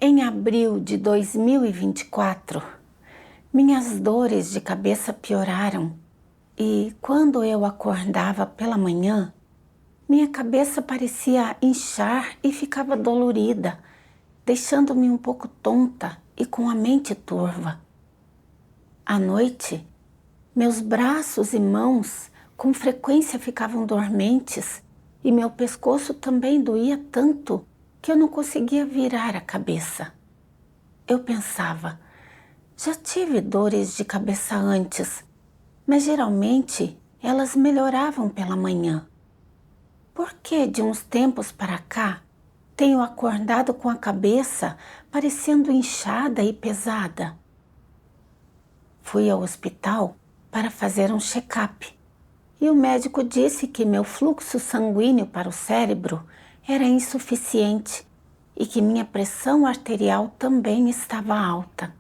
Em abril de 2024, minhas dores de cabeça pioraram e quando eu acordava pela manhã, minha cabeça parecia inchar e ficava dolorida, deixando-me um pouco tonta e com a mente turva. À noite, meus braços e mãos com frequência ficavam dormentes e meu pescoço também doía tanto que eu não conseguia virar a cabeça. Eu pensava, já tive dores de cabeça antes, mas geralmente elas melhoravam pela manhã. Por que de uns tempos para cá tenho acordado com a cabeça parecendo inchada e pesada? Fui ao hospital para fazer um check-up e o médico disse que meu fluxo sanguíneo para o cérebro era insuficiente e que minha pressão arterial também estava alta.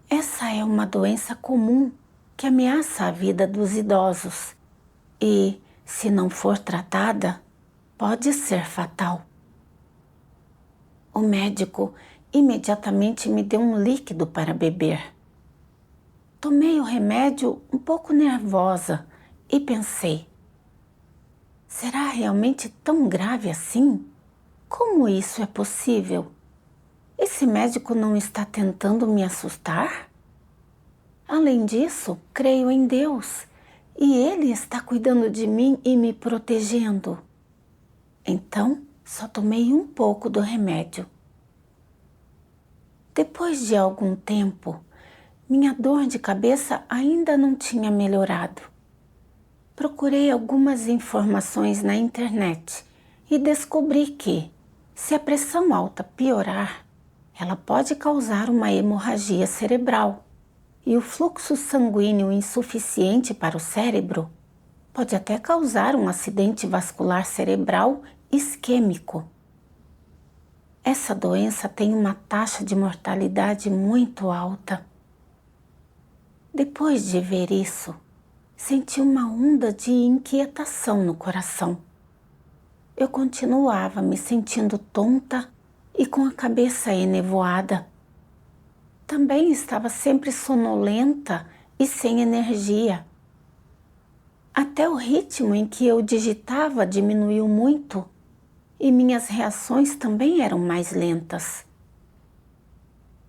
Essa é uma doença comum que ameaça a vida dos idosos e, se não for tratada, pode ser fatal. O médico imediatamente me deu um líquido para beber. Tomei o remédio um pouco nervosa e pensei, será realmente tão grave assim? Como isso é possível? Esse médico não está tentando me assustar? Além disso, creio em Deus e Ele está cuidando de mim e me protegendo. Então, só tomei um pouco do remédio. Depois de algum tempo, minha dor de cabeça ainda não tinha melhorado. Procurei algumas informações na internet e descobri que, se a pressão alta piorar, ela pode causar uma hemorragia cerebral e o fluxo sanguíneo insuficiente para o cérebro pode até causar um acidente vascular cerebral isquêmico. Essa doença tem uma taxa de mortalidade muito alta. Depois de ver isso, senti uma onda de inquietação no coração. Eu continuava me sentindo tonta e com a cabeça enevoada. Também estava sempre sonolenta e sem energia. Até o ritmo em que eu digitava diminuiu muito e minhas reações também eram mais lentas.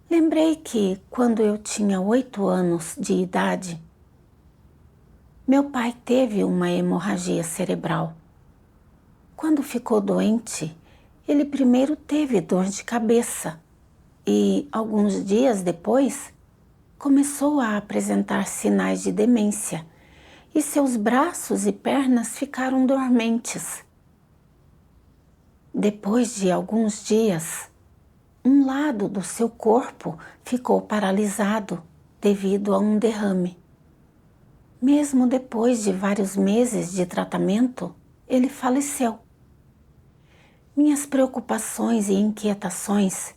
Lembrei que, quando eu tinha 8 anos de idade, meu pai teve uma hemorragia cerebral. Quando ficou doente, ele primeiro teve dor de cabeça e, alguns dias depois, começou a apresentar sinais de demência e seus braços e pernas ficaram dormentes. Depois de alguns dias, um lado do seu corpo ficou paralisado devido a um derrame. Mesmo depois de vários meses de tratamento, ele faleceu. Minhas preocupações e inquietações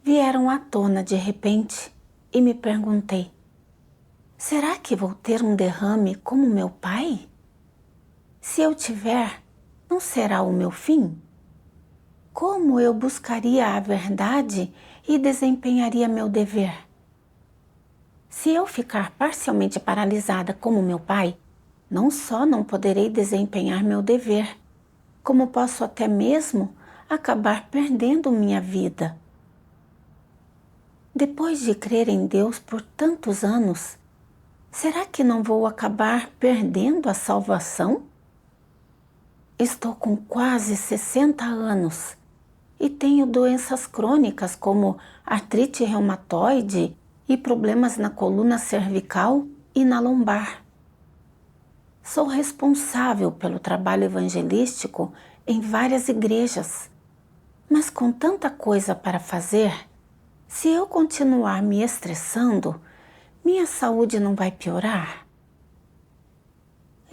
vieram à tona de repente e me perguntei, será que vou ter um derrame como meu pai? Se eu tiver, não será o meu fim? Como eu buscaria a verdade e desempenharia meu dever? Se eu ficar parcialmente paralisada como meu pai, não só não poderei desempenhar meu dever, como posso até mesmo acabar perdendo minha vida. Depois de crer em Deus por tantos anos, será que não vou acabar perdendo a salvação? Estou com quase 60 anos e tenho doenças crônicas como artrite reumatoide e problemas na coluna cervical e na lombar. Sou responsável pelo trabalho evangelístico em várias igrejas, mas com tanta coisa para fazer, se eu continuar me estressando, minha saúde não vai piorar?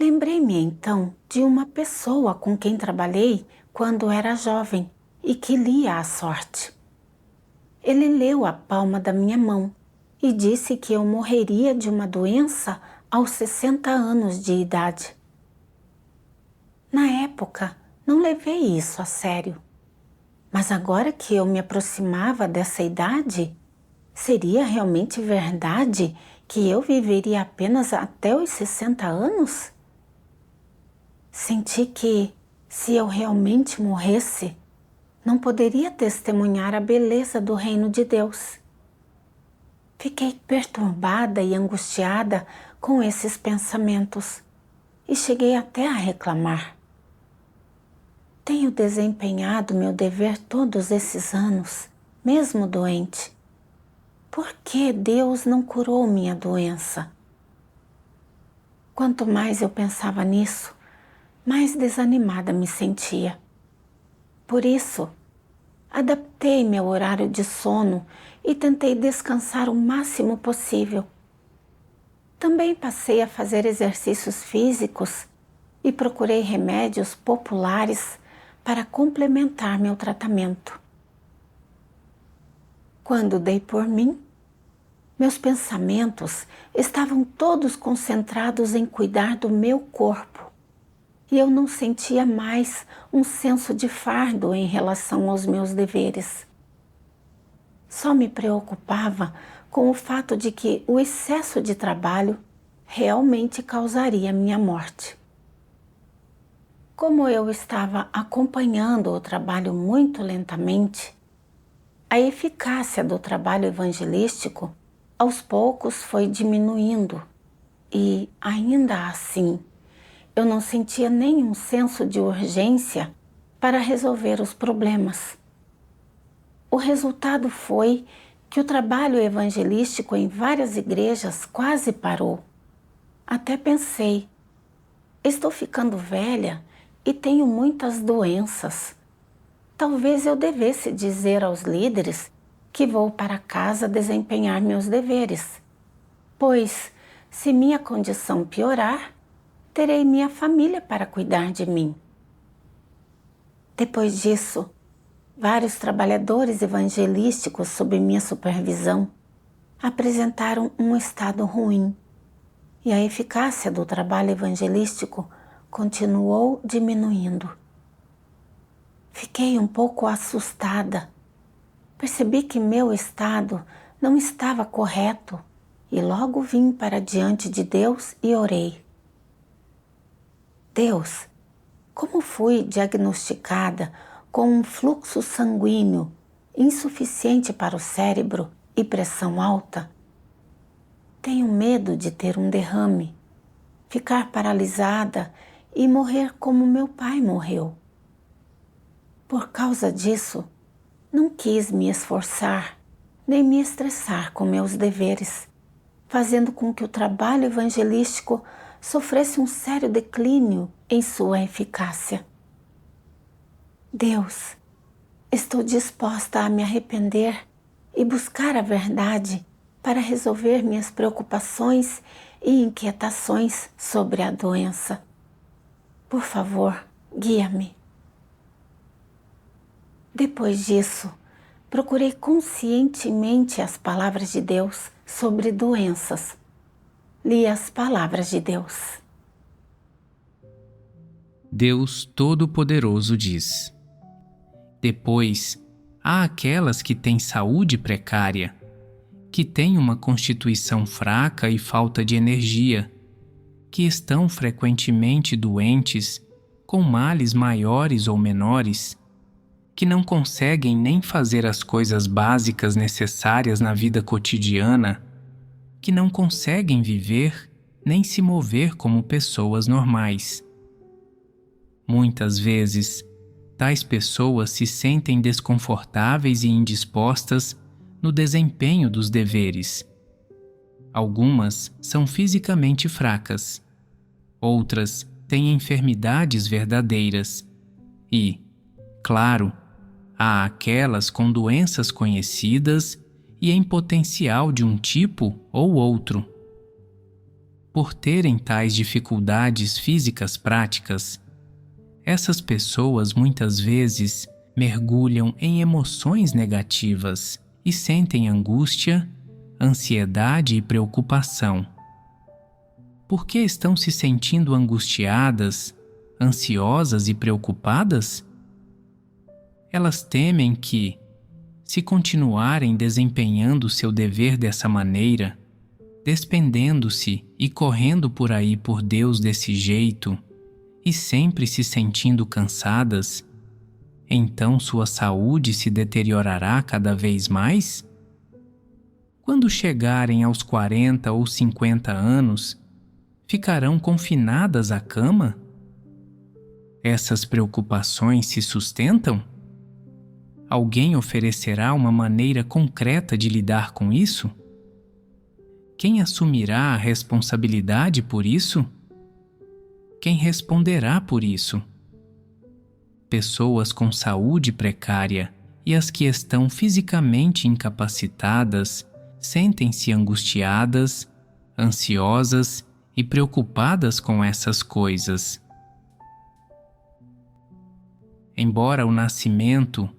Lembrei-me então de uma pessoa com quem trabalhei quando era jovem e que lia a sorte. Ele leu a palma da minha mão e disse que eu morreria de uma doença aos 60 anos de idade. Na época, não levei isso a sério, Mas agora que eu me aproximava dessa idade, seria realmente verdade que eu viveria apenas até os 60 anos? Senti que, se eu realmente morresse, não poderia testemunhar a beleza do reino de Deus. Fiquei perturbada e angustiada com esses pensamentos e cheguei até a reclamar. Tenho desempenhado meu dever todos esses anos, mesmo doente. Por que Deus não curou minha doença? Quanto mais eu pensava nisso, mais desanimada me sentia. Por isso, adaptei meu horário de sono e tentei descansar o máximo possível. Também passei a fazer exercícios físicos e procurei remédios populares para complementar meu tratamento. Quando dei por mim, meus pensamentos estavam todos concentrados em cuidar do meu corpo e eu não sentia mais um senso de fardo em relação aos meus deveres. Só me preocupava com o fato de que o excesso de trabalho realmente causaria minha morte. Como eu estava acompanhando o trabalho muito lentamente, a eficácia do trabalho evangelístico aos poucos foi diminuindo e, ainda assim, eu não sentia nenhum senso de urgência para resolver os problemas. O resultado foi que o trabalho evangelístico em várias igrejas quase parou. Até pensei, estou ficando velha e tenho muitas doenças. Talvez eu devesse dizer aos líderes que vou para casa desempenhar meus deveres, pois, se minha condição piorar, terei minha família para cuidar de mim. Depois disso, vários trabalhadores evangelísticos sob minha supervisão apresentaram um estado ruim e a eficácia do trabalho evangelístico continuou diminuindo. Fiquei um pouco assustada. Percebi que meu estado não estava correto e logo vim para diante de Deus e orei. Deus, como fui diagnosticada com um fluxo sanguíneo insuficiente para o cérebro e pressão alta, tenho medo de ter um derrame, ficar paralisada e morrer como meu pai morreu. Por causa disso, não quis me esforçar nem me estressar com meus deveres, fazendo com que o trabalho evangelístico sofresse um sério declínio em sua eficácia. Deus, estou disposta a me arrepender e buscar a verdade para resolver minhas preocupações e inquietações sobre a doença. Por favor, guia-me. Depois disso, procurei conscientemente as palavras de Deus sobre doenças. Li as palavras de Deus. Deus Todo-Poderoso diz: depois, há aquelas que têm saúde precária, que têm uma constituição fraca e falta de energia, que estão frequentemente doentes, com males maiores ou menores, que não conseguem nem fazer as coisas básicas necessárias na vida cotidiana, que não conseguem viver nem se mover como pessoas normais. Muitas vezes, tais pessoas se sentem desconfortáveis e indispostas no desempenho dos deveres. Algumas são fisicamente fracas, outras têm enfermidades verdadeiras e, claro, há aquelas com doenças conhecidas e em potencial de um tipo ou outro. Por terem tais dificuldades físicas práticas, essas pessoas muitas vezes mergulham em emoções negativas e sentem angústia, ansiedade e preocupação. Por que estão se sentindo angustiadas, ansiosas e preocupadas? Elas temem que, se continuarem desempenhando seu dever dessa maneira, despendendo-se e correndo por aí por Deus desse jeito, e sempre se sentindo cansadas, então sua saúde se deteriorará cada vez mais? Quando chegarem aos 40 ou 50 anos, ficarão confinadas à cama? Essas preocupações se sustentam? Alguém oferecerá uma maneira concreta de lidar com isso? Quem assumirá a responsabilidade por isso? Quem responderá por isso? Pessoas com saúde precária e as que estão fisicamente incapacitadas sentem-se angustiadas, ansiosas e preocupadas com essas coisas. Embora o nascimento,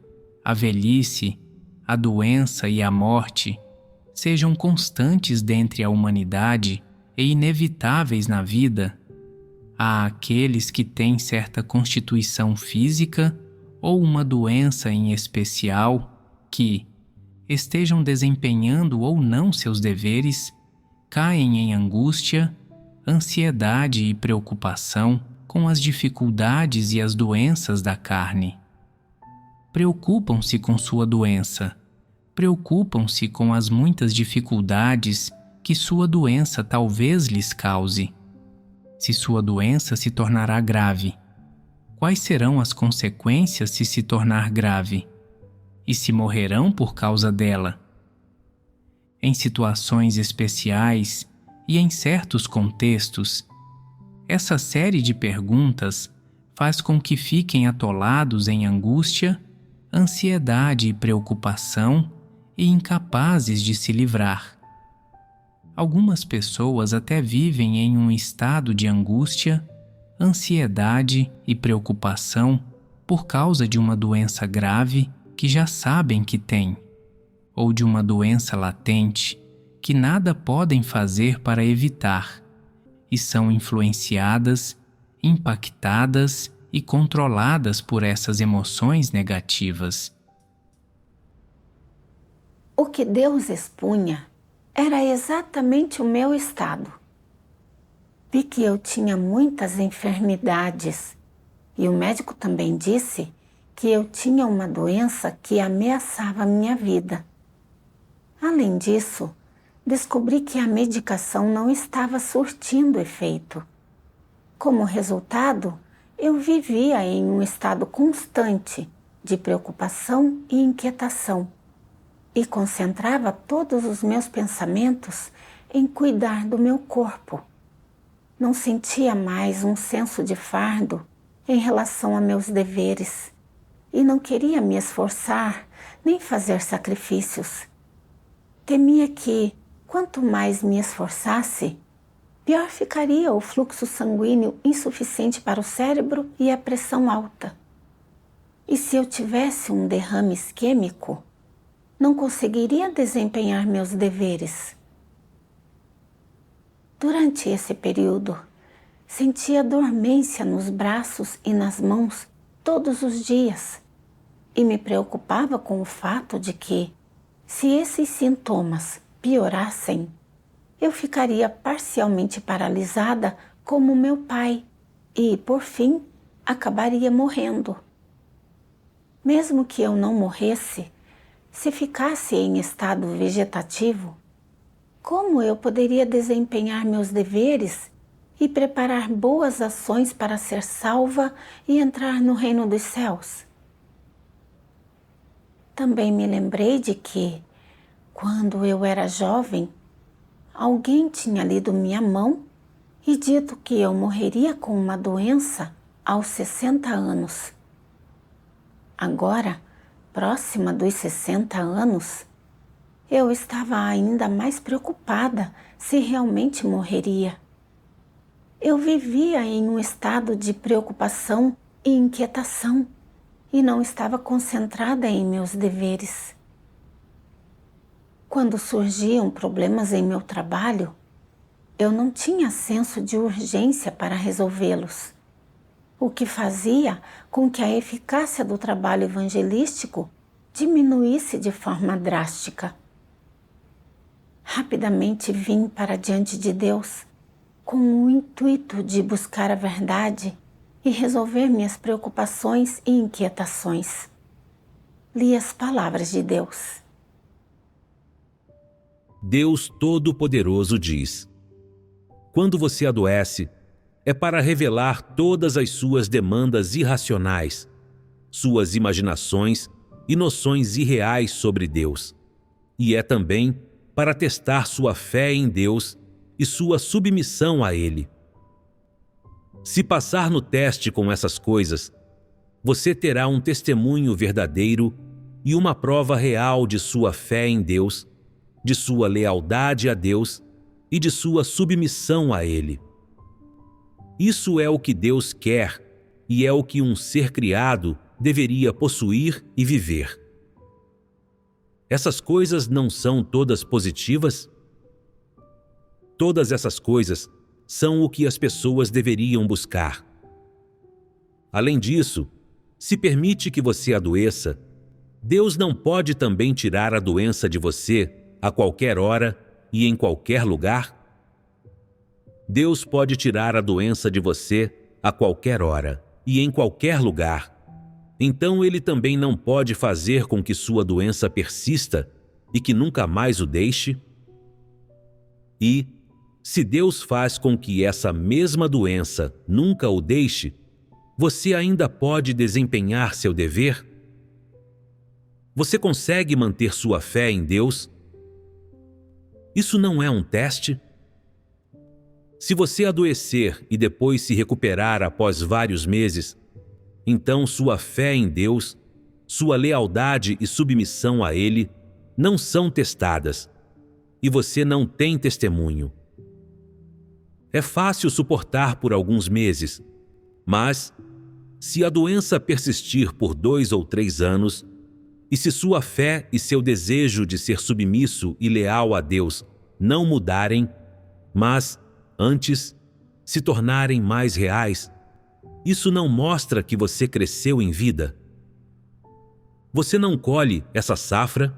a velhice, a doença e a morte sejam constantes dentre a humanidade e inevitáveis na vida, há aqueles que têm certa constituição física ou uma doença em especial que, estejam desempenhando ou não seus deveres, caem em angústia, ansiedade e preocupação com as dificuldades e as doenças da carne. Preocupam-se com sua doença, preocupam-se com as muitas dificuldades que sua doença talvez lhes cause. Se sua doença se tornará grave, quais serão as consequências se tornar grave? E se morrerão por causa dela? Em situações especiais e em certos contextos, essa série de perguntas faz com que fiquem atolados em angústia, ansiedade e preocupação e incapazes de se livrar. Algumas pessoas até vivem em um estado de angústia, ansiedade e preocupação por causa de uma doença grave que já sabem que têm, ou de uma doença latente que nada podem fazer para evitar, e são influenciadas, impactadas e controladas por essas emoções negativas. O que Deus expunha era exatamente o meu estado. Vi que eu tinha muitas enfermidades e o médico também disse que eu tinha uma doença que ameaçava a minha vida. Além disso, descobri que a medicação não estava surtindo efeito. Como resultado, eu vivia em um estado constante de preocupação e inquietação e concentrava todos os meus pensamentos em cuidar do meu corpo. Não sentia mais um senso de fardo em relação a meus deveres e não queria me esforçar nem fazer sacrifícios. Temia que, quanto mais me esforçasse, pior ficaria o fluxo sanguíneo insuficiente para o cérebro e a pressão alta. E se eu tivesse um derrame isquêmico, não conseguiria desempenhar meus deveres. Durante esse período, sentia dormência nos braços e nas mãos todos os dias e me preocupava com o fato de que, se esses sintomas piorassem, eu ficaria parcialmente paralisada como meu pai e, por fim, acabaria morrendo. Mesmo que eu não morresse, se ficasse em estado vegetativo, como eu poderia desempenhar meus deveres e preparar boas ações para ser salva e entrar no reino dos céus? Também me lembrei de que, quando eu era jovem, alguém tinha lido minha mão e dito que eu morreria com uma doença aos 60 anos. Agora, próxima dos 60 anos, eu estava ainda mais preocupada se realmente morreria. Eu vivia em um estado de preocupação e inquietação e não estava concentrada em meus deveres. Quando surgiam problemas em meu trabalho, eu não tinha senso de urgência para resolvê-los. o que fazia com que a eficácia do trabalho evangelístico diminuísse de forma drástica. Rapidamente vim para diante de Deus com o intuito de buscar a verdade e resolver minhas preocupações e inquietações. Li as palavras de Deus. Deus Todo-Poderoso diz: quando você adoece, é para revelar todas as suas demandas irracionais, suas imaginações e noções irreais sobre Deus. E é também para testar sua fé em Deus e sua submissão a Ele. Se passar no teste com essas coisas, você terá um testemunho verdadeiro e uma prova real de sua fé em Deus, de sua lealdade a Deus e de sua submissão a Ele. Isso é o que Deus quer e é o que um ser criado deveria possuir e viver. Essas coisas não são todas positivas? Todas essas coisas são o que as pessoas deveriam buscar. Além disso, se permite que você adoeça, Deus não pode também tirar a doença de você a qualquer hora e em qualquer lugar? Deus pode tirar a doença de você a qualquer hora e em qualquer lugar. Então Ele também não pode fazer com que sua doença persista e que nunca mais o deixe? E, se Deus faz com que essa mesma doença nunca o deixe, você ainda pode desempenhar seu dever? Você consegue manter sua fé em Deus? Isso não é um teste? Se você adoecer e depois se recuperar após vários meses, então sua fé em Deus, sua lealdade e submissão a Ele não são testadas, e você não tem testemunho. É fácil suportar por alguns meses, mas, se a doença persistir por 2 ou 3 anos, e se sua fé e seu desejo de ser submisso e leal a Deus não mudarem, mas, antes, se tornarem mais reais, isso não mostra que você cresceu em vida? Você não colhe essa safra?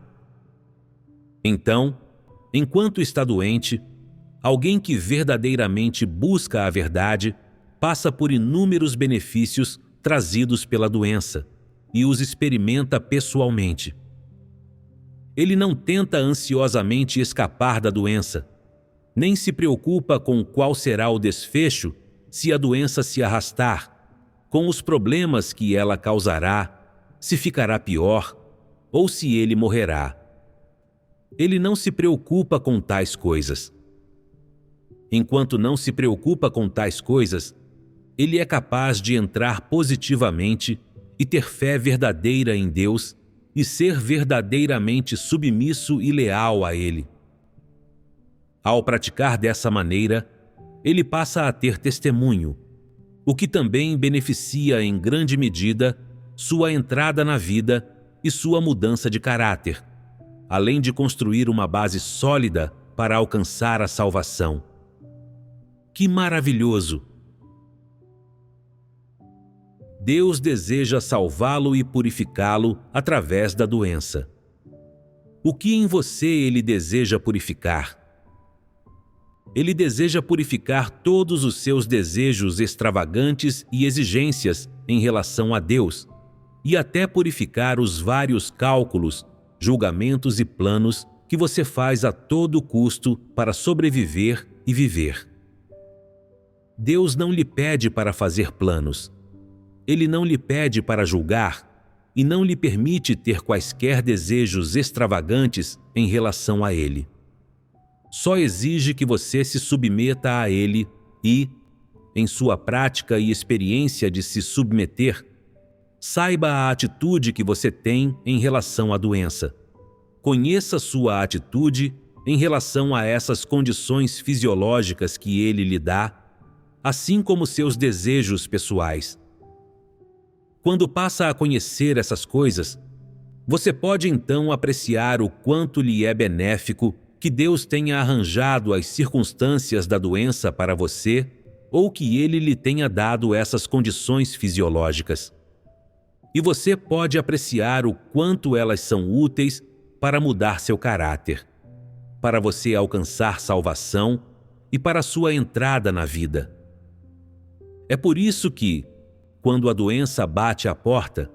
Então, enquanto está doente, alguém que verdadeiramente busca a verdade passa por inúmeros benefícios trazidos pela doença e os experimenta pessoalmente. Ele não tenta ansiosamente escapar da doença, nem se preocupa com qual será o desfecho se a doença se arrastar, com os problemas que ela causará, se ficará pior ou se ele morrerá. Ele não se preocupa com tais coisas. Enquanto não se preocupa com tais coisas, ele é capaz de entrar positivamente e ter fé verdadeira em Deus e ser verdadeiramente submisso e leal a Ele. Ao praticar dessa maneira, ele passa a ter testemunho, o que também beneficia em grande medida sua entrada na vida e sua mudança de caráter, além de construir uma base sólida para alcançar a salvação. Que maravilhoso! Deus deseja salvá-lo e purificá-lo através da doença. O que em você Ele deseja purificar? Ele deseja purificar todos os seus desejos extravagantes e exigências em relação a Deus, e até purificar os vários cálculos, julgamentos e planos que você faz a todo custo para sobreviver e viver. Deus não lhe pede para fazer planos. Ele não lhe pede para julgar e não lhe permite ter quaisquer desejos extravagantes em relação a Ele. Só exige que você se submeta a Ele e, em sua prática e experiência de se submeter, saiba a atitude que você tem em relação à doença. Conheça sua atitude em relação a essas condições fisiológicas que Ele lhe dá, assim como seus desejos pessoais. Quando passa a conhecer essas coisas, você pode então apreciar o quanto lhe é benéfico que Deus tenha arranjado as circunstâncias da doença para você ou que ele lhe tenha dado essas condições fisiológicas. E você pode apreciar o quanto elas são úteis para mudar seu caráter, para você alcançar salvação e para sua entrada na vida. É por isso que, quando a doença bate à porta,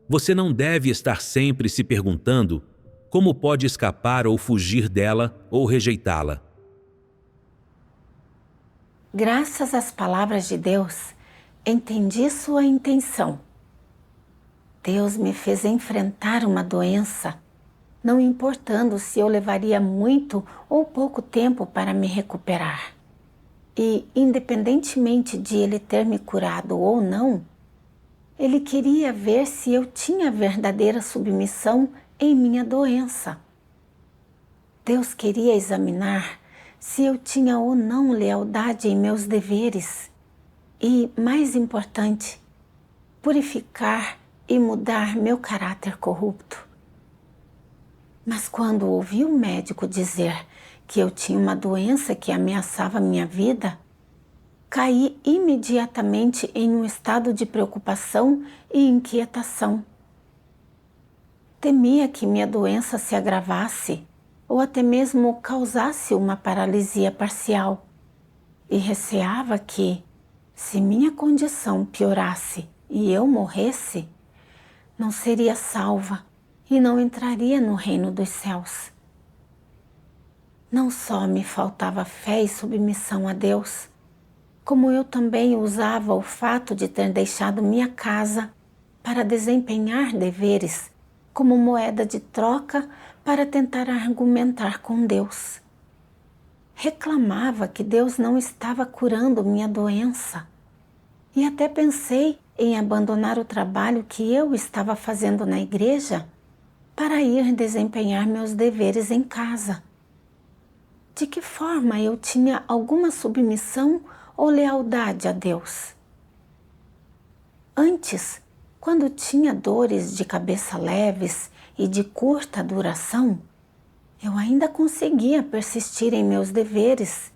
você não deve estar sempre se perguntando como pode escapar ou fugir dela ou rejeitá-la. Graças às palavras de Deus, entendi sua intenção. Deus me fez enfrentar uma doença, não importando se eu levaria muito ou pouco tempo para me recuperar. E, independentemente de Ele ter me curado ou não, Ele queria ver se eu tinha verdadeira submissão em minha doença. Deus queria examinar se eu tinha ou não lealdade em meus deveres e, mais importante, purificar e mudar meu caráter corrupto. Mas quando ouvi o médico dizer que eu tinha uma doença que ameaçava minha vida, caí imediatamente em um estado de preocupação e inquietação. Temia que minha doença se agravasse ou até mesmo causasse uma paralisia parcial e receava que, se minha condição piorasse e eu morresse, não seria salva e não entraria no reino dos céus. Não só me faltava fé e submissão a Deus, como eu também usava o fato de ter deixado minha casa para desempenhar deveres como moeda de troca para tentar argumentar com Deus. Reclamava que Deus não estava curando minha doença e até pensei em abandonar o trabalho que eu estava fazendo na igreja para ir desempenhar meus deveres em casa. De que forma eu tinha alguma submissão ou lealdade a Deus? Antes, quando tinha dores de cabeça leves e de curta duração, eu ainda conseguia persistir em meus deveres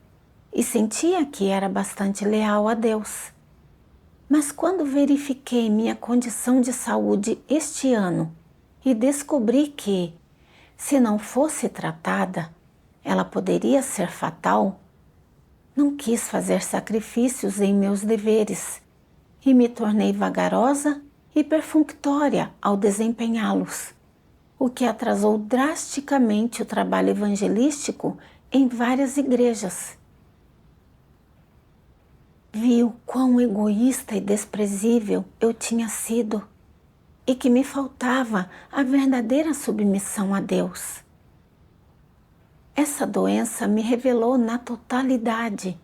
e sentia que era bastante leal a Deus. Mas quando verifiquei minha condição de saúde este ano e descobri que, se não fosse tratada, ela poderia ser fatal, não quis fazer sacrifícios em meus deveres e me tornei vagarosa e perfunctória ao desempenhá-los, o que atrasou drasticamente o trabalho evangelístico em várias igrejas. Vi o quão egoísta e desprezível eu tinha sido e que me faltava a verdadeira submissão a Deus. Essa doença me revelou na totalidade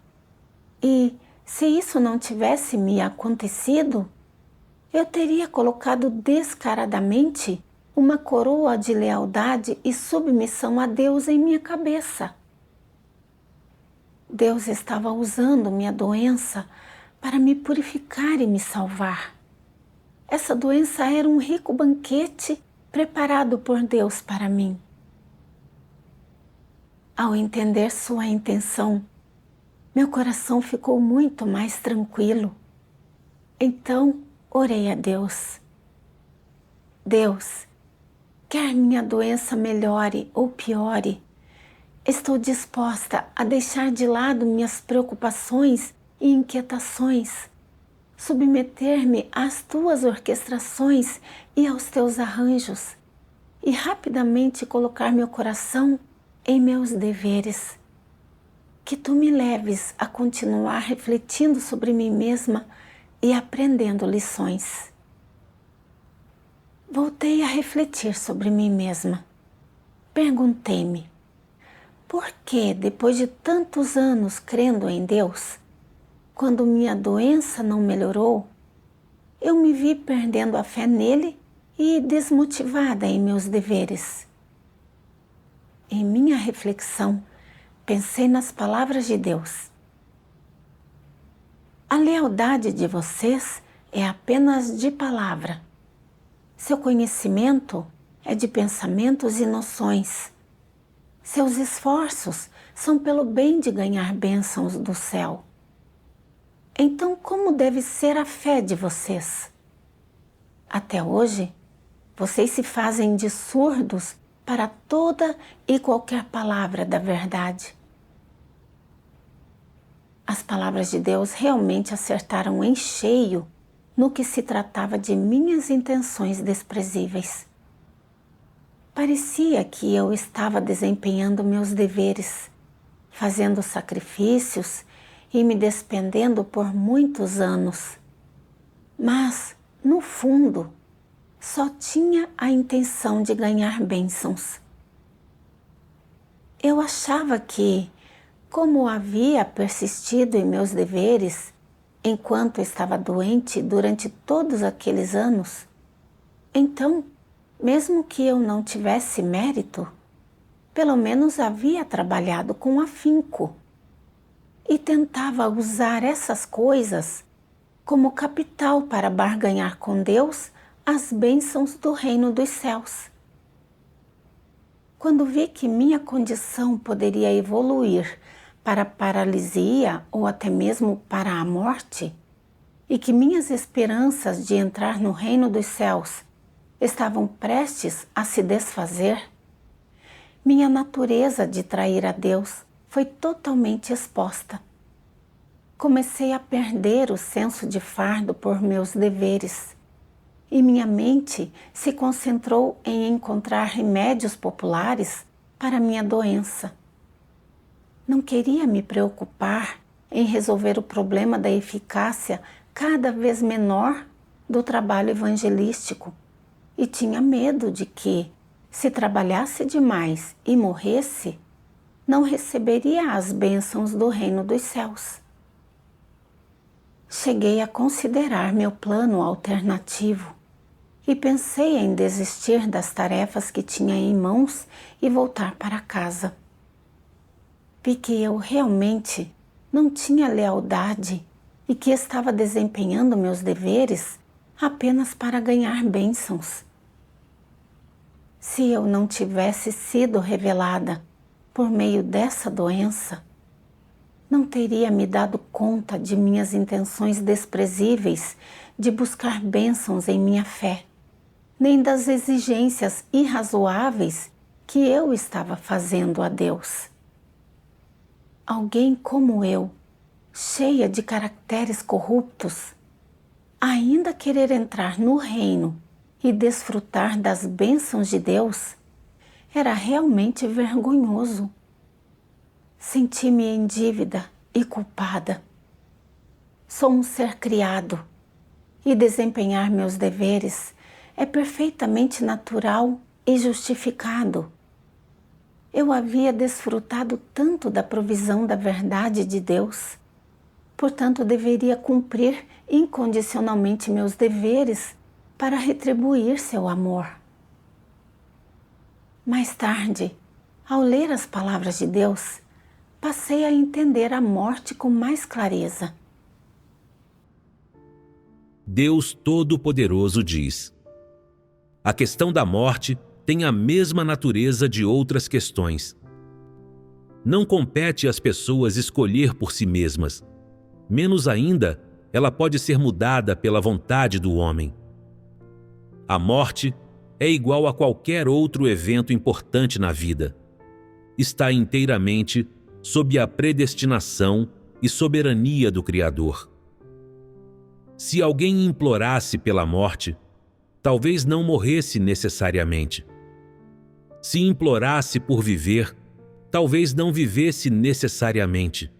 e, se isso não tivesse me acontecido, eu teria colocado descaradamente uma coroa de lealdade e submissão a Deus em minha cabeça. Deus estava usando minha doença para me purificar e me salvar. Essa doença era um rico banquete preparado por Deus para mim. Ao entender sua intenção, meu coração ficou muito mais tranquilo. Então, orei a Deus. Deus, quer minha doença melhore ou piore, estou disposta a deixar de lado minhas preocupações e inquietações, submeter-me às tuas orquestrações e aos teus arranjos e rapidamente colocar meu coração em meus deveres. Que tu me leves a continuar refletindo sobre mim mesma e aprendendo lições. Voltei a refletir sobre mim mesma. Perguntei-me, por que, depois de tantos anos crendo em Deus, quando minha doença não melhorou, eu me vi perdendo a fé nele e desmotivada em meus deveres? Em minha reflexão, pensei nas palavras de Deus. A lealdade de vocês é apenas de palavra. Seu conhecimento é de pensamentos e noções. Seus esforços são pelo bem de ganhar bênçãos do céu. Então, como deve ser a fé de vocês? Até hoje, vocês se fazem de surdos para toda e qualquer palavra da verdade. As palavras de Deus realmente acertaram em cheio no que se tratava de minhas intenções desprezíveis. Parecia que eu estava desempenhando meus deveres, fazendo sacrifícios e me despendendo por muitos anos. Mas, no fundo, só tinha a intenção de ganhar bênçãos. Eu achava que, como havia persistido em meus deveres enquanto estava doente durante todos aqueles anos, então, mesmo que eu não tivesse mérito, pelo menos havia trabalhado com afinco e tentava usar essas coisas como capital para barganhar com Deus as bênçãos do reino dos céus. Quando vi que minha condição poderia evoluir para a paralisia ou até mesmo para a morte, e que minhas esperanças de entrar no reino dos céus estavam prestes a se desfazer, minha natureza de trair a Deus foi totalmente exposta. Comecei a perder o senso de fardo por meus deveres, e minha mente se concentrou em encontrar remédios populares para minha doença. Não queria me preocupar em resolver o problema da eficácia cada vez menor do trabalho evangelístico e tinha medo de que, se trabalhasse demais e morresse, não receberia as bênçãos do reino dos céus. Cheguei a considerar meu plano alternativo e pensei em desistir das tarefas que tinha em mãos e voltar para casa. Vi que eu realmente não tinha lealdade e que estava desempenhando meus deveres apenas para ganhar bênçãos. Se eu não tivesse sido revelada por meio dessa doença, não teria me dado conta de minhas intenções desprezíveis de buscar bênçãos em minha fé, nem das exigências irrazoáveis que eu estava fazendo a Deus. Alguém como eu, cheia de caracteres corruptos, ainda querer entrar no reino e desfrutar das bênçãos de Deus, era realmente vergonhoso. Senti-me em dívida e culpada. Sou um ser criado e desempenhar meus deveres é perfeitamente natural e justificado. Eu havia desfrutado tanto da provisão da verdade de Deus, portanto deveria cumprir incondicionalmente meus deveres para retribuir seu amor. Mais tarde, ao ler as palavras de Deus, passei a entender a morte com mais clareza. Deus Todo-Poderoso diz: a questão da morte tem a mesma natureza de outras questões. Não compete às pessoas escolher por si mesmas. Menos ainda, ela pode ser mudada pela vontade do homem. A morte é igual a qualquer outro evento importante na vida. Está inteiramente sob a predestinação e soberania do Criador. Se alguém implorasse pela morte, talvez não morresse necessariamente. Se implorasse por viver, talvez não vivesse necessariamente.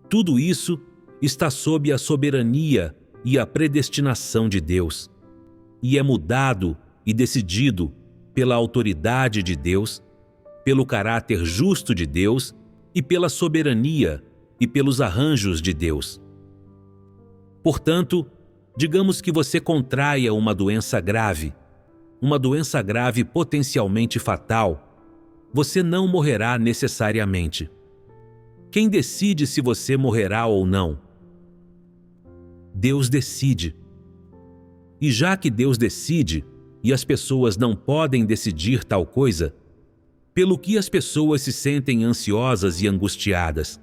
Tudo isso está sob a soberania e a predestinação de Deus, e é mudado e decidido pela autoridade de Deus, pelo caráter justo de Deus e pela soberania e pelos arranjos de Deus. Portanto, digamos que você contraia uma doença grave potencialmente fatal, você não morrerá necessariamente. Quem decide se você morrerá ou não? Deus decide. E já que Deus decide, e as pessoas não podem decidir tal coisa, pelo que as pessoas se sentem ansiosas e angustiadas?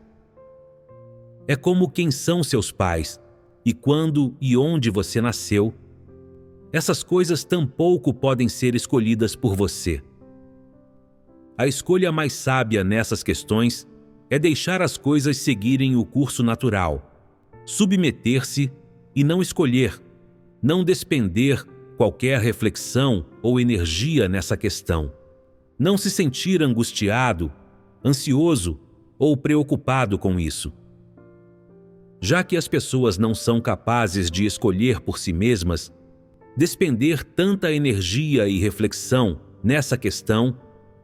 É como quem são seus pais, e quando e onde você nasceu. Essas coisas tampouco podem ser escolhidas por você. A escolha mais sábia nessas questões é deixar as coisas seguirem o curso natural, submeter-se e não escolher, não despender qualquer reflexão ou energia nessa questão. Não se sentir angustiado, ansioso ou preocupado com isso. Já que as pessoas não são capazes de escolher por si mesmas, despender tanta energia e reflexão nessa questão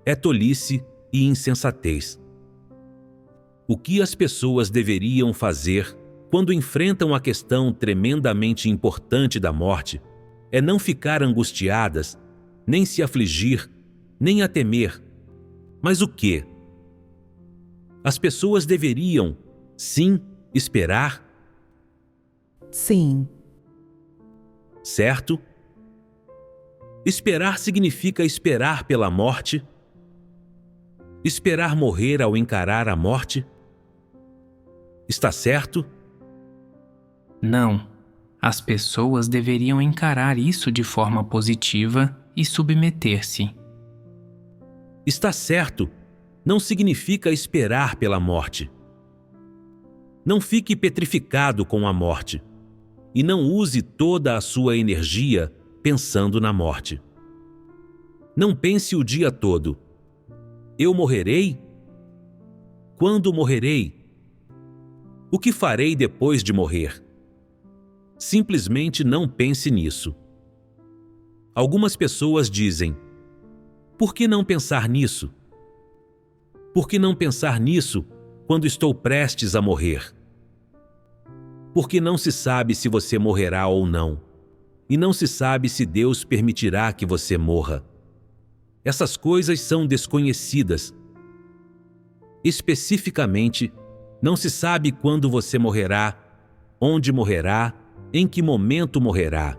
é tolice e insensatez. O que as pessoas deveriam fazer quando enfrentam a questão tremendamente importante da morte é não ficar angustiadas, nem se afligir, nem a temer. Mas o quê? As pessoas deveriam, sim, esperar? Sim. Certo? Esperar significa esperar pela morte? Esperar morrer ao encarar a morte? Está certo? Não. As pessoas deveriam encarar isso de forma positiva e submeter-se. Está certo. Não significa esperar pela morte. Não fique petrificado com a morte. E não use toda a sua energia pensando na morte. Não pense o dia todo: eu morrerei? Quando morrerei? O que farei depois de morrer? Simplesmente não pense nisso. Algumas pessoas dizem: por que não pensar nisso? Por que não pensar nisso quando estou prestes a morrer? Porque não se sabe se você morrerá ou não, e não se sabe se Deus permitirá que você morra. Essas coisas são desconhecidas. Especificamente, não se sabe quando você morrerá, onde morrerá, em que momento morrerá,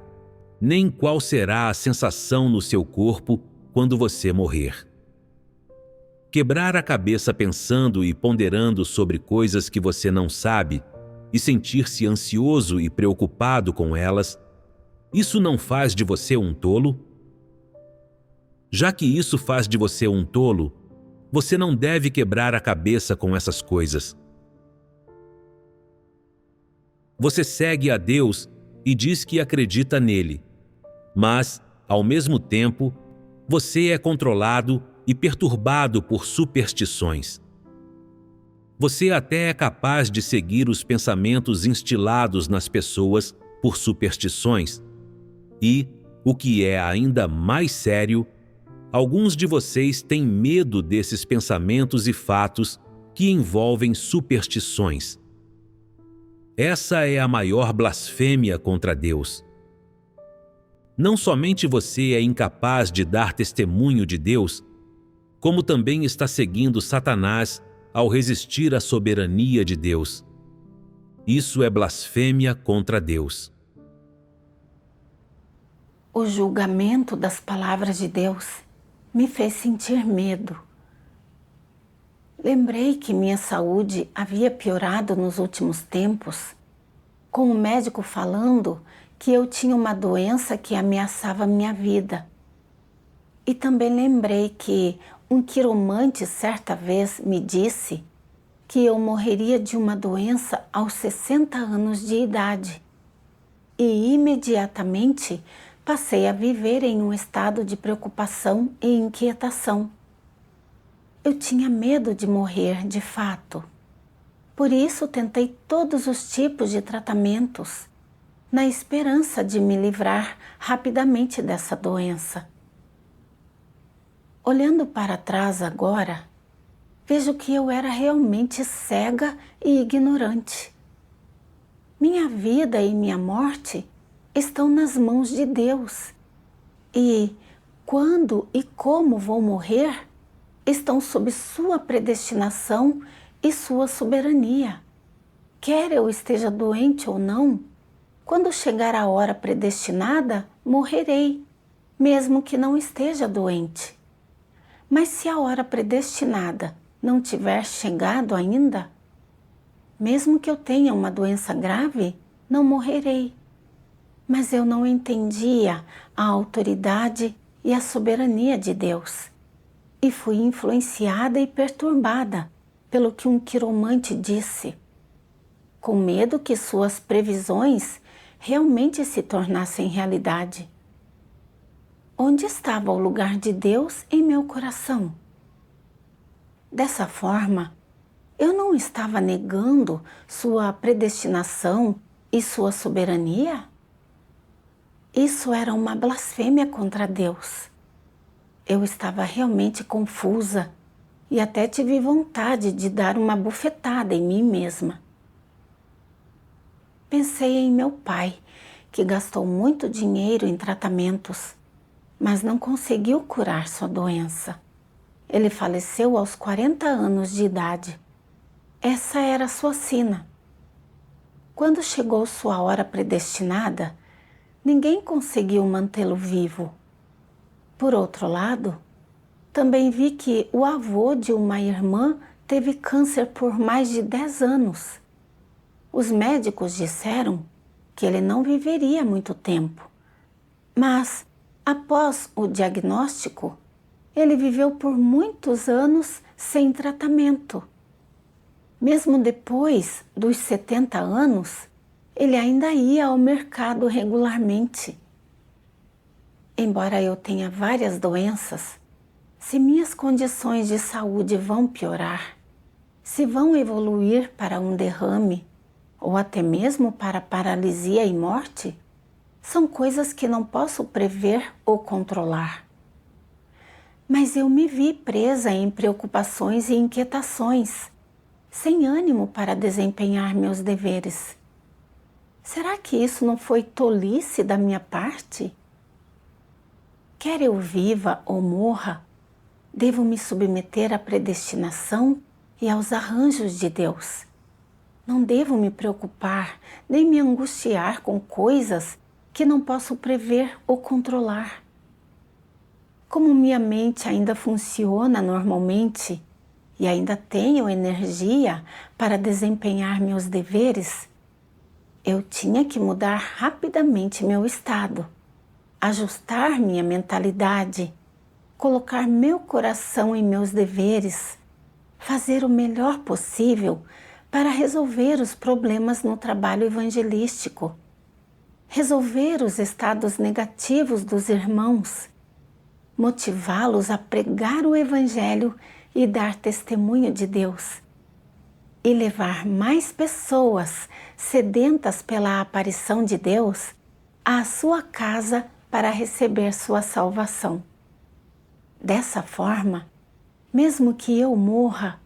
nem qual será a sensação no seu corpo quando você morrer. Quebrar a cabeça pensando e ponderando sobre coisas que você não sabe e sentir-se ansioso e preocupado com elas, isso não faz de você um tolo? Já que isso faz de você um tolo, você não deve quebrar a cabeça com essas coisas. Você segue a Deus e diz que acredita nele, mas, ao mesmo tempo, você é controlado e perturbado por superstições. Você até é capaz de seguir os pensamentos instilados nas pessoas por superstições. E, o que é ainda mais sério, alguns de vocês têm medo desses pensamentos e fatos que envolvem superstições. Essa é a maior blasfêmia contra Deus. Não somente você é incapaz de dar testemunho de Deus, como também está seguindo Satanás ao resistir à soberania de Deus. Isso é blasfêmia contra Deus. O julgamento das palavras de Deus me fez sentir medo. Lembrei que minha saúde havia piorado nos últimos tempos, com o médico falando que eu tinha uma doença que ameaçava minha vida. E também lembrei que um quiromante certa vez me disse que eu morreria de uma doença aos 60 anos de idade. E imediatamente passei a viver em um estado de preocupação e inquietação. Eu tinha medo de morrer de fato. Por isso tentei todos os tipos de tratamentos, na esperança de me livrar rapidamente dessa doença. Olhando para trás agora, vejo que eu era realmente cega e ignorante. Minha vida e minha morte estão nas mãos de Deus. E quando e como vou morrer estão sob sua predestinação e sua soberania. Quer eu esteja doente ou não, quando chegar a hora predestinada, morrerei, mesmo que não esteja doente. Mas se a hora predestinada não tiver chegado ainda, Mesmo que eu tenha uma doença grave, não morrerei. Mas eu não entendia a autoridade e a soberania de Deus. E fui influenciada e perturbada pelo que um quiromante disse, com medo que suas previsões realmente se tornassem realidade. Onde estava o lugar de Deus em meu coração? Dessa forma, eu não estava negando sua predestinação e sua soberania? Isso era uma blasfêmia contra Deus. Eu estava realmente confusa e até tive vontade de dar uma bufetada em mim mesma. Pensei em meu pai, que gastou muito dinheiro em tratamentos, mas não conseguiu curar sua doença. Ele faleceu aos 40 anos de idade. Essa era sua sina. Quando chegou sua hora predestinada, ninguém conseguiu mantê-lo vivo. Por outro lado, também vi que o avô de uma irmã teve câncer por mais de 10 anos. Os médicos disseram que ele não viveria muito tempo, mas após o diagnóstico, ele viveu por muitos anos sem tratamento. Mesmo depois dos 70 anos, ele ainda ia ao mercado regularmente. Embora eu tenha várias doenças, se minhas condições de saúde vão piorar, se vão evoluir para um derrame ou até mesmo para paralisia e morte, são coisas que não posso prever ou controlar. Mas eu me vi presa em preocupações e inquietações, sem ânimo para desempenhar meus deveres. Será que isso não foi tolice da minha parte? Quer eu viva ou morra, devo me submeter à predestinação e aos arranjos de Deus. Não devo me preocupar nem me angustiar com coisas que não posso prever ou controlar. Como minha mente ainda funciona normalmente e ainda tenho energia para desempenhar meus deveres, eu tinha que mudar rapidamente meu estado, ajustar minha mentalidade, colocar meu coração em meus deveres, fazer o melhor possível para resolver os problemas no trabalho evangelístico, resolver os estados negativos dos irmãos, motivá-los a pregar o Evangelho e dar testemunho de Deus, e levar mais pessoas sedentas pela aparição de Deus à sua casa para receber sua salvação. Dessa forma, mesmo que eu morra,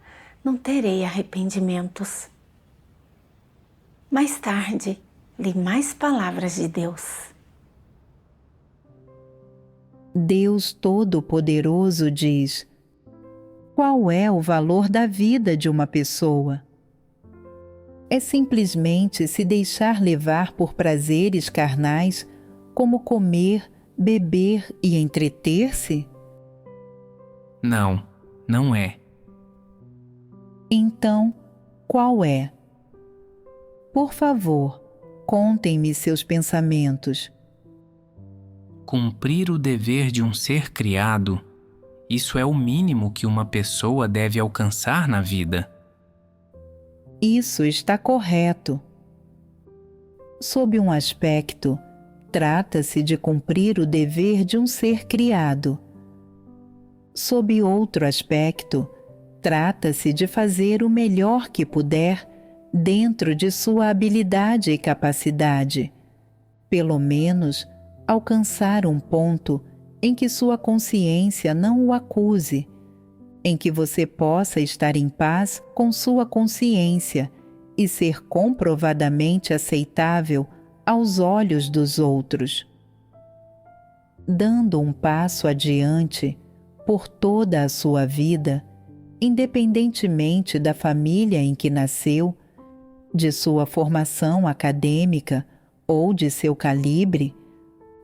não terei arrependimentos. Mais tarde, li mais palavras de Deus. Deus Todo-Poderoso diz: qual é o valor da vida de uma pessoa? É simplesmente se deixar levar por prazeres carnais, como comer, beber e entreter-se? Não, não é. Então, qual é? Por favor, contem-me seus pensamentos. Cumprir o dever de um ser criado, isso é o mínimo que uma pessoa deve alcançar na vida. Isso está correto. Sob um aspecto, trata-se de cumprir o dever de um ser criado. Sob outro aspecto, trata-se de fazer o melhor que puder dentro de sua habilidade e capacidade, pelo menos alcançar um ponto em que sua consciência não o acuse, em que você possa estar em paz com sua consciência e ser comprovadamente aceitável aos olhos dos outros. Dando um passo adiante por toda a sua vida, independentemente da família em que nasceu, de sua formação acadêmica ou de seu calibre,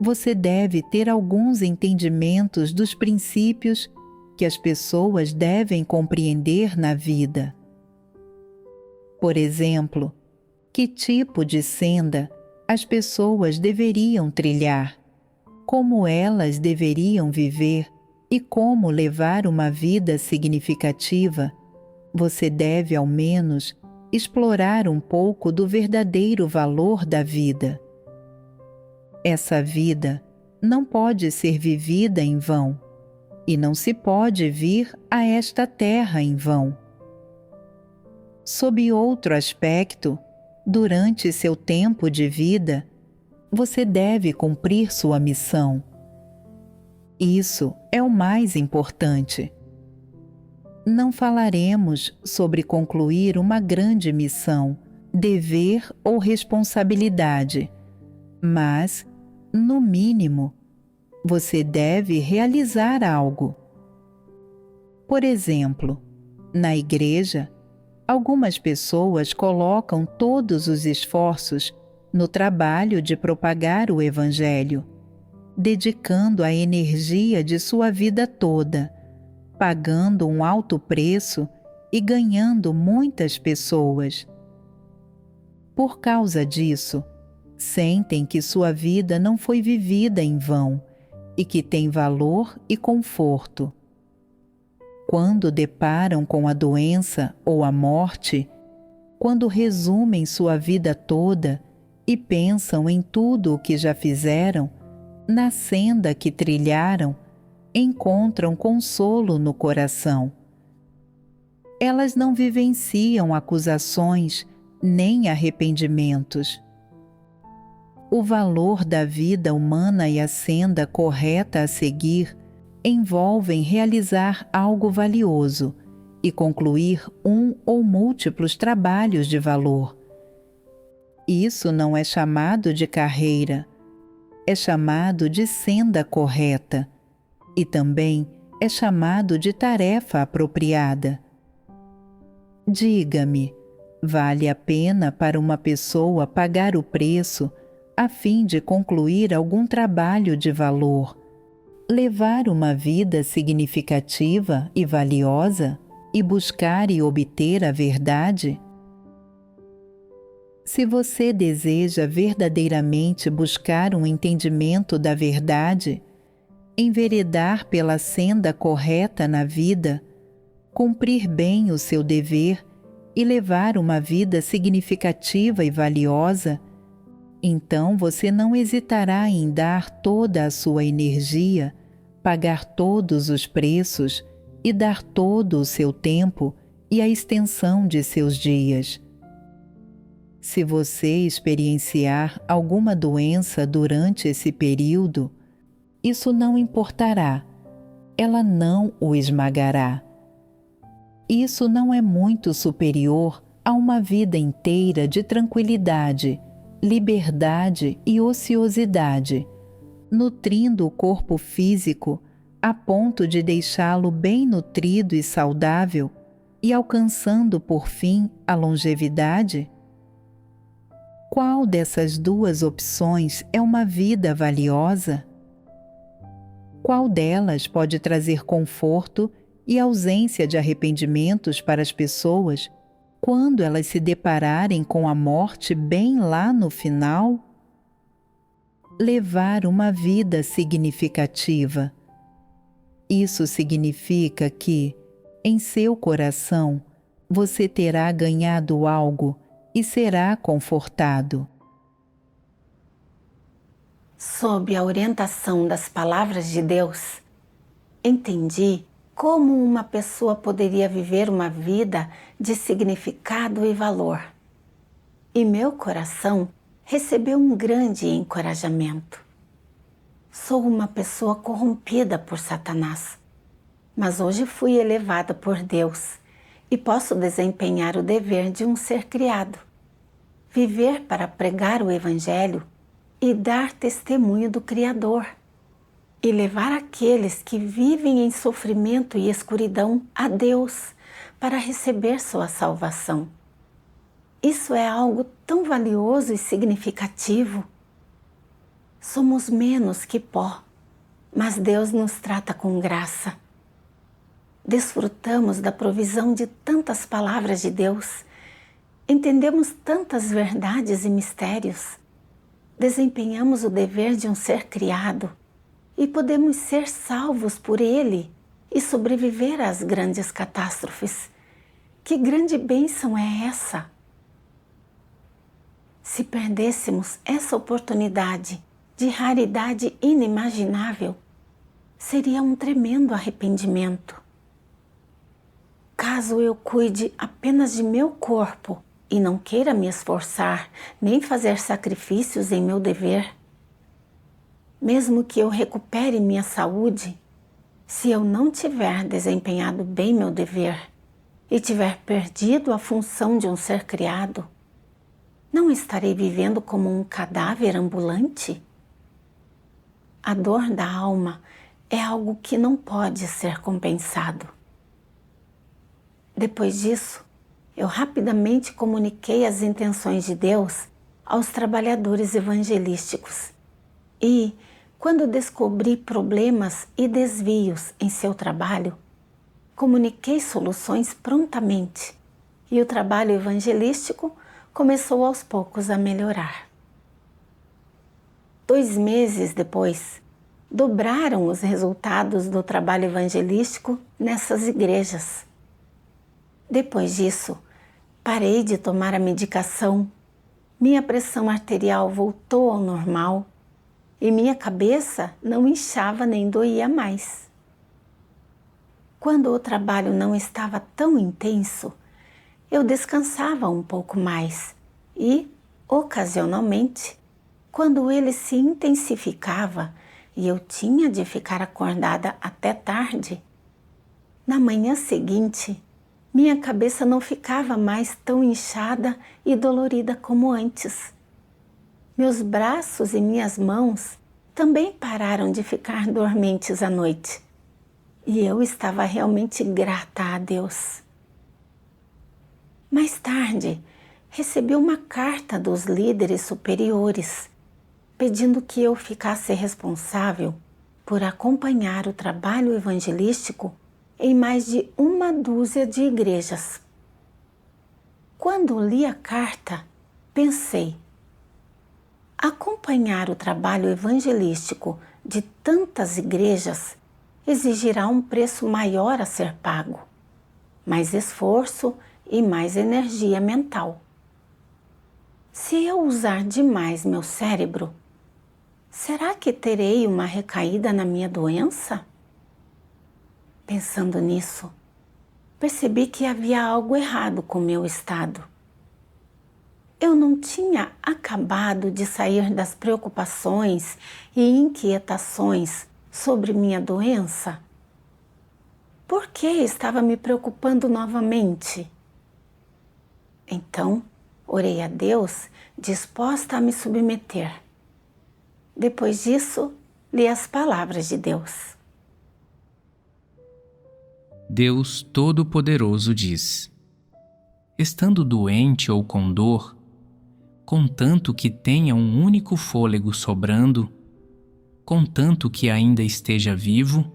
você deve ter alguns entendimentos dos princípios que as pessoas devem compreender na vida. Por exemplo, que tipo de senda as pessoas deveriam trilhar, como elas deveriam viver e como levar uma vida significativa. Você deve, ao menos, explorar um pouco do verdadeiro valor da vida. Essa vida não pode ser vivida em vão, e não se pode vir a esta terra em vão. Sob outro aspecto, durante seu tempo de vida, você deve cumprir sua missão. Isso é o mais importante. Não falaremos sobre concluir uma grande missão, dever ou responsabilidade, mas, no mínimo, você deve realizar algo. Por exemplo, na igreja, algumas pessoas colocam todos os esforços no trabalho de propagar o Evangelho, dedicando a energia de sua vida toda, pagando um alto preço e ganhando muitas pessoas. Por causa disso, sentem que sua vida não foi vivida em vão e que tem valor e conforto. Quando deparam com a doença ou a morte, quando resumem sua vida toda e pensam em tudo o que já fizeram, na senda que trilharam, encontram consolo no coração. Elas não vivenciam acusações nem arrependimentos. O valor da vida humana e a senda correta a seguir envolvem realizar algo valioso e concluir um ou múltiplos trabalhos de valor. Isso não é chamado de carreira, é chamado de senda correta e também é chamado de tarefa apropriada. Diga-me, vale a pena para uma pessoa pagar o preço a fim de concluir algum trabalho de valor, levar uma vida significativa e valiosa e buscar e obter a verdade? Se você deseja verdadeiramente buscar um entendimento da verdade, enveredar pela senda correta na vida, cumprir bem o seu dever e levar uma vida significativa e valiosa, então você não hesitará em dar toda a sua energia, pagar todos os preços e dar todo o seu tempo e a extensão de seus dias. Se você experienciar alguma doença durante esse período, isso não importará, ela não o esmagará. Isso não é muito superior a uma vida inteira de tranquilidade, liberdade e ociosidade, nutrindo o corpo físico a ponto de deixá-lo bem nutrido e saudável e alcançando por fim a longevidade? Qual dessas duas opções é uma vida valiosa? Qual delas pode trazer conforto e ausência de arrependimentos para as pessoas quando elas se depararem com a morte bem lá no final? Levar uma vida significativa. Isso significa que, em seu coração, você terá ganhado algo e será confortado. Sob a orientação das palavras de Deus, entendi como uma pessoa poderia viver uma vida de significado e valor. E meu coração recebeu um grande encorajamento. Sou uma pessoa corrompida por Satanás, mas hoje fui elevada por Deus e posso desempenhar o dever de um ser criado, viver para pregar o Evangelho e dar testemunho do Criador, e levar aqueles que vivem em sofrimento e escuridão a Deus para receber sua salvação. Isso é algo tão valioso e significativo. Somos menos que pó, mas Deus nos trata com graça. Desfrutamos da provisão de tantas palavras de Deus entendemos tantas verdades e mistérios, desempenhamos o dever de um ser criado e podemos ser salvos por ele e sobreviver às grandes catástrofes. Que grande bênção é essa? Se perdêssemos essa oportunidade de raridade inimaginável, seria um tremendo arrependimento. Caso eu cuide apenas de meu corpo e não queira me esforçar nem fazer sacrifícios em meu dever, mesmo que eu recupere minha saúde, se eu não tiver desempenhado bem meu dever e tiver perdido a função de um ser criado, não estarei vivendo como um cadáver ambulante? A dor da alma é algo que não pode ser compensado. Depois disso, eu rapidamente comuniquei as intenções de Deus aos trabalhadores evangelísticos e, quando descobri problemas e desvios em seu trabalho, comuniquei soluções prontamente e o trabalho evangelístico começou aos poucos a melhorar. 2 meses depois, dobraram os resultados do trabalho evangelístico nessas igrejas. Depois disso, parei de tomar a medicação, minha pressão arterial voltou ao normal e minha cabeça não inchava nem doía mais. Quando o trabalho não estava tão intenso, eu descansava um pouco mais e, ocasionalmente, quando ele se intensificava e eu tinha de ficar acordada até tarde, na manhã seguinte, minha cabeça não ficava mais tão inchada e dolorida como antes. Meus braços e minhas mãos também pararam de ficar dormentes à noite. E eu estava realmente grata a Deus. Mais tarde, recebi uma carta dos líderes superiores, pedindo que eu ficasse responsável por acompanhar o trabalho evangelístico em mais de 1 dúzia de igrejas. Quando li a carta, pensei, acompanhar o trabalho evangelístico de tantas igrejas exigirá um preço maior a ser pago, mais esforço e mais energia mental. Se eu usar demais meu cérebro, será que terei uma recaída na minha doença? Pensando nisso, percebi que havia algo errado com meu estado. Eu não tinha acabado de sair das preocupações e inquietações sobre minha doença? Por que estava me preocupando novamente? Então, orei a Deus, disposta a me submeter. Depois disso, li as palavras de Deus. Deus Todo-Poderoso diz: estando doente ou com dor, contanto que tenha um único fôlego sobrando, contanto que ainda esteja vivo,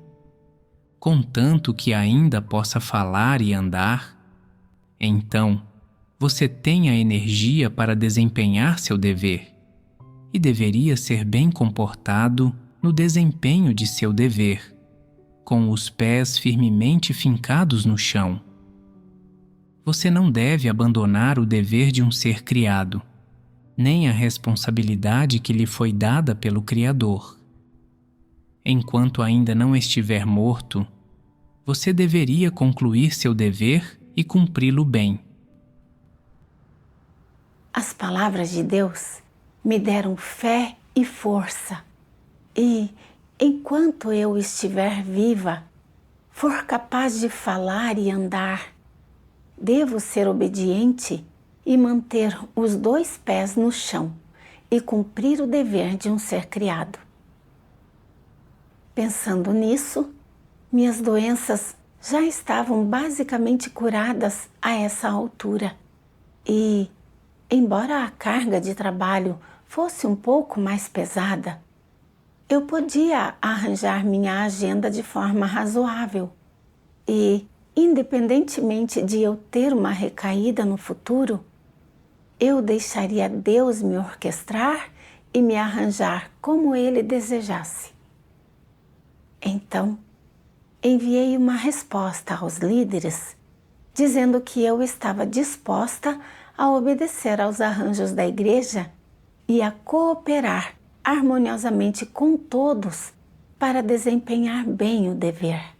contanto que ainda possa falar e andar, então você tem a energia para desempenhar seu dever e deveria ser bem comportado no desempenho de seu dever, com os pés firmemente fincados no chão. Você não deve abandonar o dever de um ser criado, nem a responsabilidade que lhe foi dada pelo Criador. Enquanto ainda não estiver morto, você deveria concluir seu dever e cumpri-lo bem. As palavras de Deus me deram fé e força, e, enquanto eu estiver viva, for capaz de falar e andar, devo ser obediente e manter os 2 pés no chão e cumprir o dever de um ser criado. Pensando nisso, minhas doenças já estavam basicamente curadas a essa altura e, embora a carga de trabalho fosse um pouco mais pesada, eu podia arranjar minha agenda de forma razoável e, independentemente de eu ter uma recaída no futuro, eu deixaria Deus me orquestrar e me arranjar como Ele desejasse. Então, enviei uma resposta aos líderes, dizendo que eu estava disposta a obedecer aos arranjos da igreja e a cooperar harmoniosamente com todos para desempenhar bem o dever.